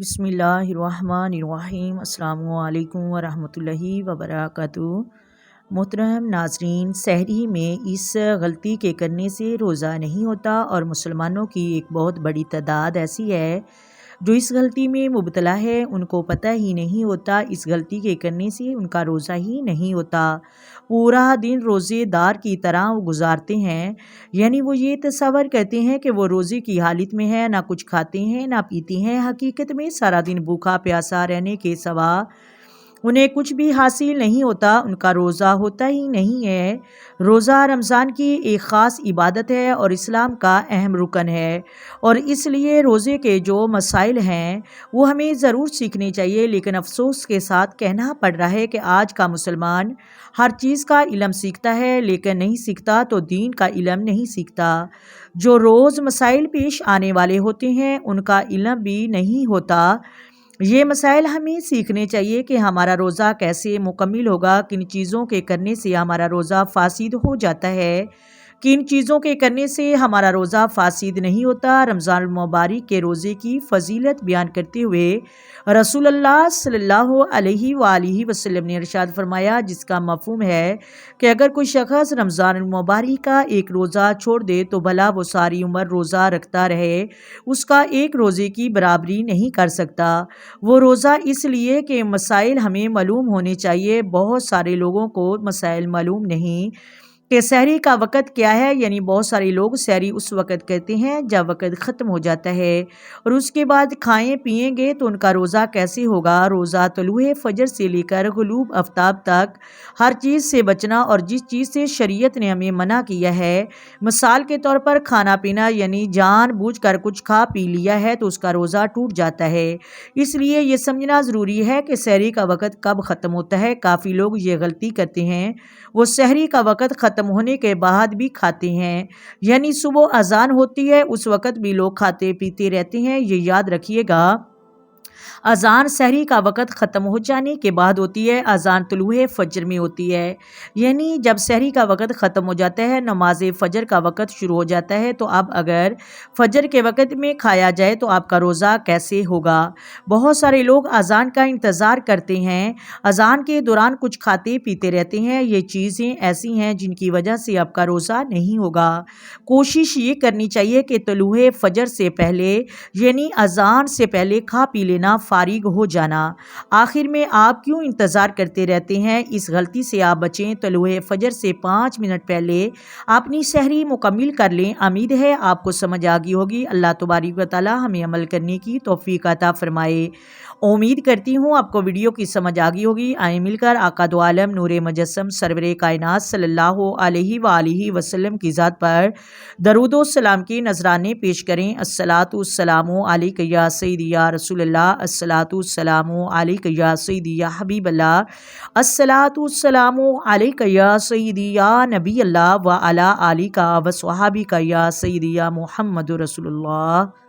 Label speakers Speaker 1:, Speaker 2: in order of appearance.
Speaker 1: بسم اللہ الرحمن الرحیم۔ السلام علیکم ورحمۃ اللہ وبرکاتہ۔ محترم ناظرین، سحری میں اس غلطی کے کرنے سے روزہ نہیں ہوتا، اور مسلمانوں کی ایک بہت بڑی تعداد ایسی ہے جو اس غلطی میں مبتلا ہے، ان کو پتہ ہی نہیں ہوتا اس غلطی کے کرنے سے ان کا روزہ ہی نہیں ہوتا۔ پورا دن روزے دار کی طرح وہ گزارتے ہیں، یعنی وہ یہ تصور کرتے ہیں کہ وہ روزے کی حالت میں ہے، نہ کچھ کھاتے ہیں نہ پیتے ہیں۔ حقیقت میں سارا دن بھوکا پیاسا رہنے کے سوا انہیں کچھ بھی حاصل نہیں ہوتا، ان کا روزہ ہوتا ہی نہیں ہے۔ روزہ رمضان کی ایک خاص عبادت ہے اور اسلام کا اہم رکن ہے، اور اس لیے روزے کے جو مسائل ہیں وہ ہمیں ضرور سیکھنے چاہیے، لیکن افسوس کے ساتھ کہنا پڑ رہا ہے کہ آج کا مسلمان ہر چیز کا علم سیکھتا ہے، لیکن نہیں سیکھتا تو دین کا علم نہیں سیکھتا۔ جو روز مسائل پیش آنے والے ہوتے ہیں ان کا علم بھی نہیں ہوتا۔ یہ مسائل ہمیں سیکھنے چاہیے کہ ہمارا روزہ کیسے مکمل ہوگا، کن چیزوں کے کرنے سے ہمارا روزہ فاسد ہو جاتا ہے، کن چیزوں کے کرنے سے ہمارا روزہ فاسد نہیں ہوتا۔ رمضان المبارک کے روزے کی فضیلت بیان کرتے ہوئے رسول اللہ صلی اللہ علیہ وآلہ وسلم نے ارشاد فرمایا، جس کا مفہوم ہے کہ اگر کوئی شخص رمضان المبارک کا ایک روزہ چھوڑ دے تو بھلا وہ ساری عمر روزہ رکھتا رہے، اس کا ایک روزے کی برابری نہیں کر سکتا۔ وہ روزہ اس لیے کہ مسائل ہمیں معلوم ہونے چاہیے۔ بہت سارے لوگوں کو مسائل معلوم نہیں کہ سحری کا وقت کیا ہے، یعنی بہت سارے لوگ سحری اس وقت کرتے ہیں جب وقت ختم ہو جاتا ہے، اور اس کے بعد کھائیں پئیں گے تو ان کا روزہ کیسے ہوگا۔ روزہ طلوع فجر سے لے کر غروب آفتاب تک ہر چیز سے بچنا، اور جس چیز سے شریعت نے ہمیں منع کیا ہے، مثال کے طور پر کھانا پینا، یعنی جان بوجھ کر کچھ کھا پی لیا ہے تو اس کا روزہ ٹوٹ جاتا ہے۔ اس لیے یہ سمجھنا ضروری ہے کہ سحری کا وقت کب ختم ہوتا ہے۔ کافی لوگ یہ غلطی کرتے ہیں، وہ سحری کا وقت ختم ہونے کے بعد بھی کھاتے ہیں، یعنی صبح اذان ہوتی ہے اس وقت بھی لوگ کھاتے پیتے رہتے ہیں۔ یہ یاد رکھیے گا، اذان سحری کا وقت ختم ہو جانے کے بعد ہوتی ہے، اذان طلوع فجر میں ہوتی ہے، یعنی جب سحری کا وقت ختم ہو جاتا ہے نماز فجر کا وقت شروع ہو جاتا ہے۔ تو اب اگر فجر کے وقت میں کھایا جائے تو آپ کا روزہ کیسے ہوگا؟ بہت سارے لوگ اذان کا انتظار کرتے ہیں، اذان کے دوران کچھ کھاتے پیتے رہتے ہیں۔ یہ چیزیں ایسی ہیں جن کی وجہ سے آپ کا روزہ نہیں ہوگا۔ کوشش یہ کرنی چاہیے کہ طلوع فجر سے پہلے، یعنی اذان سے پہلے کھا پی لینا، فارغ ہو جانا۔ آخر میں آپ کیوں انتظار کرتے رہتے ہیں؟ اس غلطی سے آپ بچیں۔ طلوع فجر سے 5 منٹ پہلے اپنی سحری مکمل کر لیں۔ امید ہے آپ کو سمجھ آ گئی ہوگی۔ اللہ تبارک و تعالی ہمیں عمل کرنے کی توفیق عطا فرمائے۔ امید کرتی ہوں آپ کو ویڈیو کی سمجھ آ گئی ہوگی۔ آئیں مل کر آقا دو عالم نور مجسم سرور کائنات صلی اللہ علیہ وآلہ وسلم کی ذات پر درود و سلام کی نذرانے پیش کریں۔ الصلاۃ والسلام علیک یا سیدی یا رسول اللہ، الصلاۃ والسلام علیک یا سیدی یا حبیب اللہ، الصلاۃ والسلام علیک یا سیدی یا نبی اللہ، وعلی آلک و صحابک یا سیدی یا محمد رسول اللہ۔